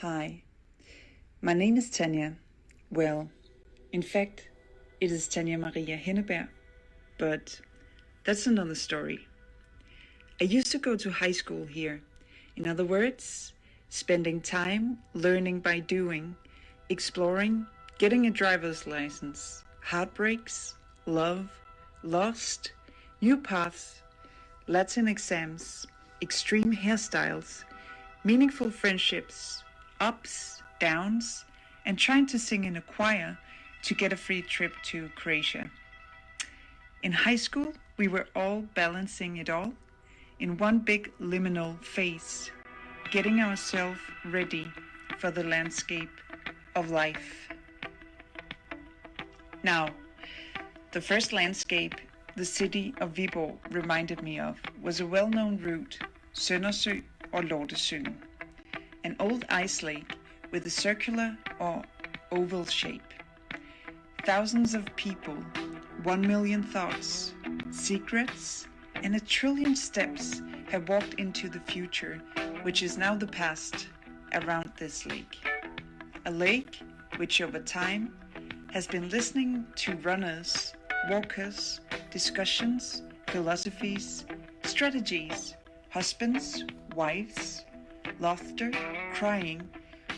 Hi, my name is Tanya. Well, in fact, it is Tanya Maria Henneberg, but that's another story. I used to go to high school here. In other words, spending time learning by doing, exploring, getting a driver's license, heartbreaks, love, lost, new paths, Latin exams, extreme hairstyles, meaningful friendships, ups, downs, and trying to sing in a choir to get a free trip to Croatia. In high school, we were all balancing it all in one big liminal phase, getting ourselves ready for the landscape of life. Now, the first landscape the city of Viborg reminded me of was a well-known route, Søndersø or Lortesøen, an old ice lake with a circular or oval shape. Thousands of people, 1 million thoughts, secrets, and 1 trillion steps have walked into the future, which is now the past, around this lake. A lake which over time has been listening to runners, walkers, discussions, philosophies, strategies, husbands, wives, laughter, crying,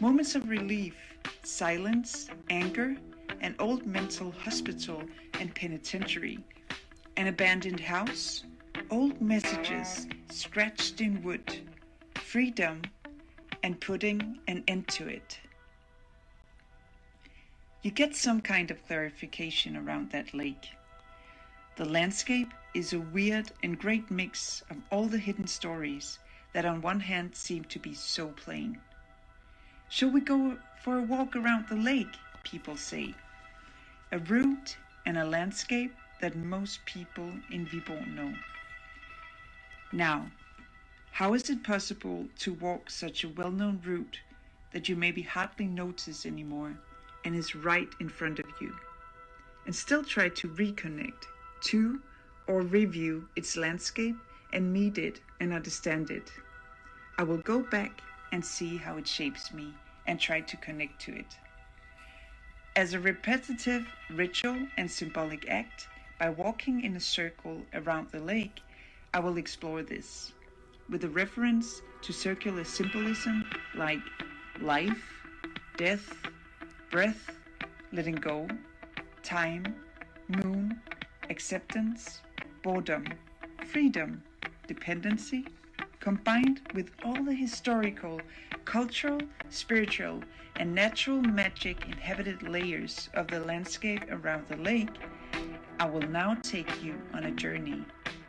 moments of relief, silence, anger, an old mental hospital and penitentiary, an abandoned house, old messages scratched in wood, freedom, and putting an end to it. You get some kind of clarification around that lake. The landscape is a weird and great mix of all the hidden stories that on one hand seem to be so plain. Shall we go for a walk around the lake, people say. A route and a landscape that most people in Viborg know. Now, how is it possible to walk such a well-known route that you maybe hardly notice anymore and is right in front of you, and still try to reconnect to or review its landscape and meet it and understand it? I will go back and see how it shapes me and try to connect to it. As a repetitive ritual and symbolic act, by walking in a circle around the lake, I will explore this, with a reference to circular symbolism like life, death, breath, letting go, time, moon, acceptance, boredom, freedom, dependency, combined with all the historical, cultural, spiritual, and natural magic inhabited layers of the landscape around the lake. I will now take you on a journey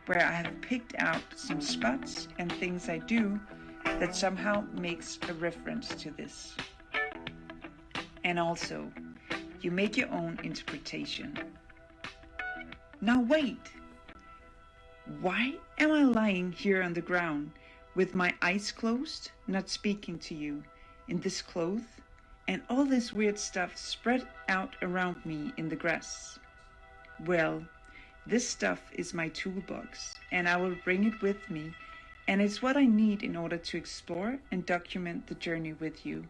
where I have picked out some spots and things I do that somehow makes a reference to this. And also, you make your own interpretation. Now wait! Why am I lying here on the ground with my eyes closed, not speaking to you, in this cloth, and all this weird stuff spread out around me in the grass? Well, this stuff is my toolbox, and I will bring it with me, and it's what I need in order to explore and document the journey with you.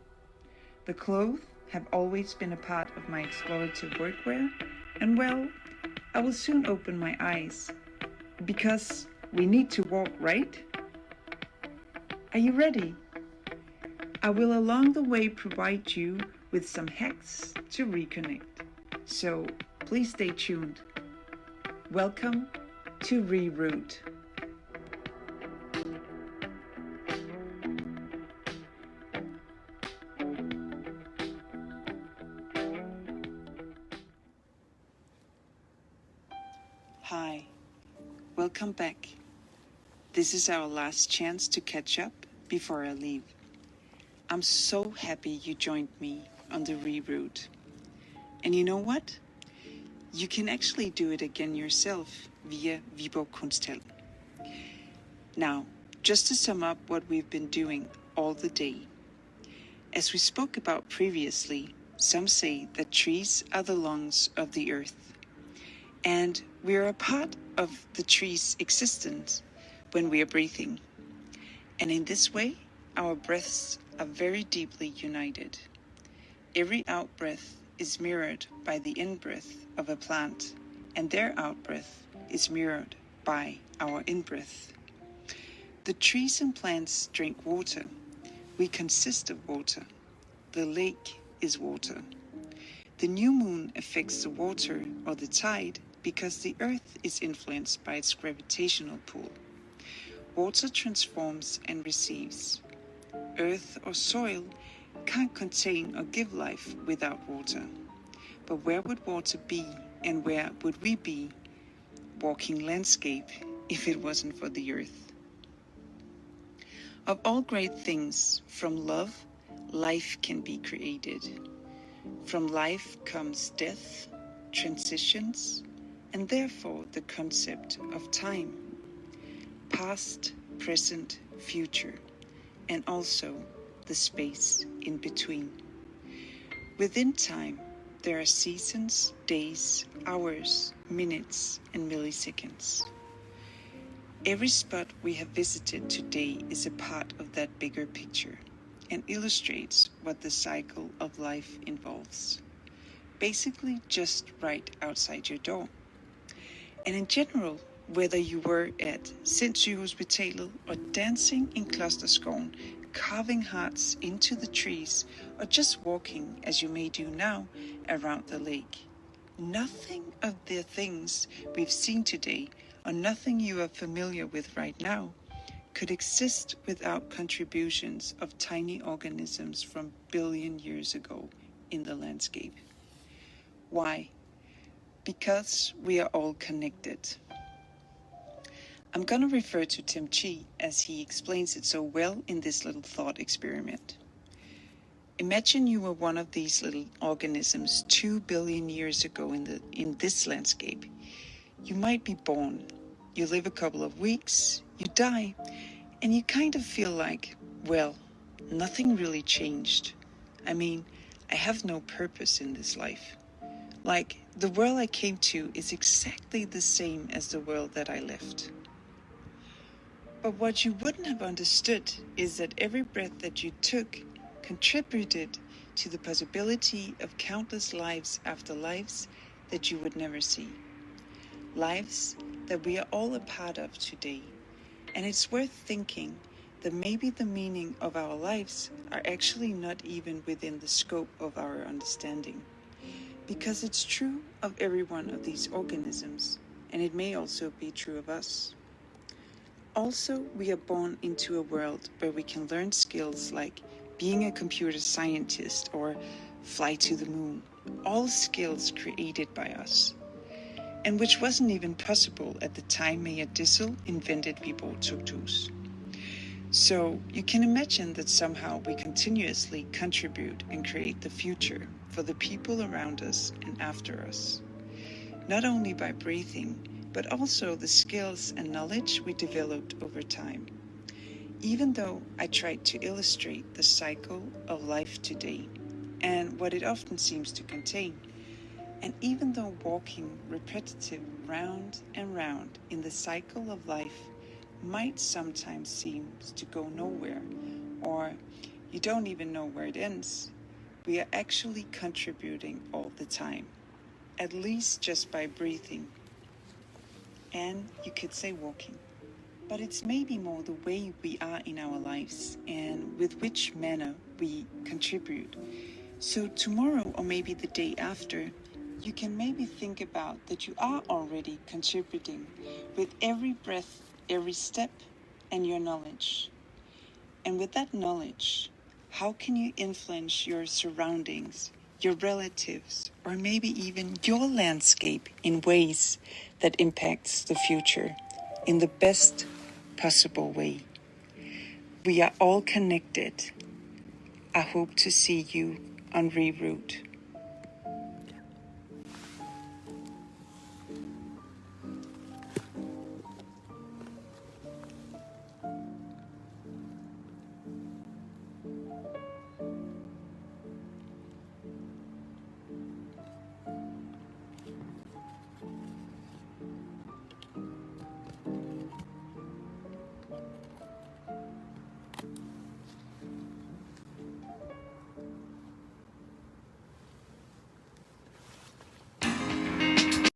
The clothes have always been a part of my explorative workwear, and well, I will soon open my eyes, because we need to walk, right? Are you ready? I will along the way provide you with some hacks to reconnect, so please stay tuned. Welcome to Reroute. Hi, welcome back. This is our last chance to catch up before I leave. I'm so happy you joined me on the reroute. And you know what? You can actually do it again yourself via Viborg Kunsthal. Now, just to sum up what we've been doing all the day. As we spoke about previously, some say that trees are the lungs of the earth. And we are a part of the tree's existence when we are breathing. And in this way, our breaths are very deeply united. Every out-breath is mirrored by the in-breath of a plant, and their out-breath is mirrored by our in-breath. The trees and plants drink water. We consist of water. The lake is water. The new moon affects the water or the tide because the earth is influenced by its gravitational pull. Water transforms and receives. Earth or soil can't contain or give life without water. But where would water be, and where would we be, walking landscape, if it wasn't for the earth? Of all great things, from love, life can be created. From life comes death, transitions, and therefore the concept of time. Past, present, future, and also the space in between. Within time, there are seasons, days, hours, minutes, and milliseconds. Every spot we have visited today is a part of that bigger picture and illustrates what the cycle of life involves. Basically just right outside your door. And in general, whether you were at Sindsygeanstalten or dancing in Klosterskoven, carving hearts into the trees, or just walking, as you may do now, around the lake, nothing of the things we've seen today, or nothing you are familiar with right now, could exist without contributions of tiny organisms from billion years ago in the landscape. Why? Because we are all connected. I'm going to refer to TMH as he explains it so well in this little thought experiment. Imagine you were one of these little organisms 2 billion years ago in this landscape. You might be born, you live a couple of weeks, you die, and you kind of feel like, well, nothing really changed. I mean, I have no purpose in this life. Like, the world I came to is exactly the same as the world that I left. But what you wouldn't have understood is that every breath that you took contributed to the possibility of countless lives after lives that you would never see. Lives that we are all a part of today. And it's worth thinking that maybe the meaning of our lives are actually not even within the scope of our understanding. Because it's true of every one of these organisms, and it may also be true of us. Also, we are born into a world where we can learn skills like being a computer scientist or fly to the moon. All skills created by us. And which wasn't even possible at the time Mayer Dissel invented Viborgs tugthuset. So you can imagine that somehow we continuously contribute and create the future for the people around us and after us. Not only by breathing, but also the skills and knowledge we developed over time. Even though I tried to illustrate the cycle of life today and what it often seems to contain, and even though walking repetitive round and round in the cycle of life might sometimes seem to go nowhere, or you don't even know where it ends, we are actually contributing all the time, at least just by breathing. And you could say walking. But it's maybe more the way we are in our lives and with which manner we contribute. So tomorrow, or maybe the day after, you can maybe think about that you are already contributing with every breath, every step, and your knowledge. And with that knowledge, how can you influence your surroundings, your relatives, or maybe even your landscape in ways that impacts the future in the best possible way? We are all connected. I hope to see you on Reroute.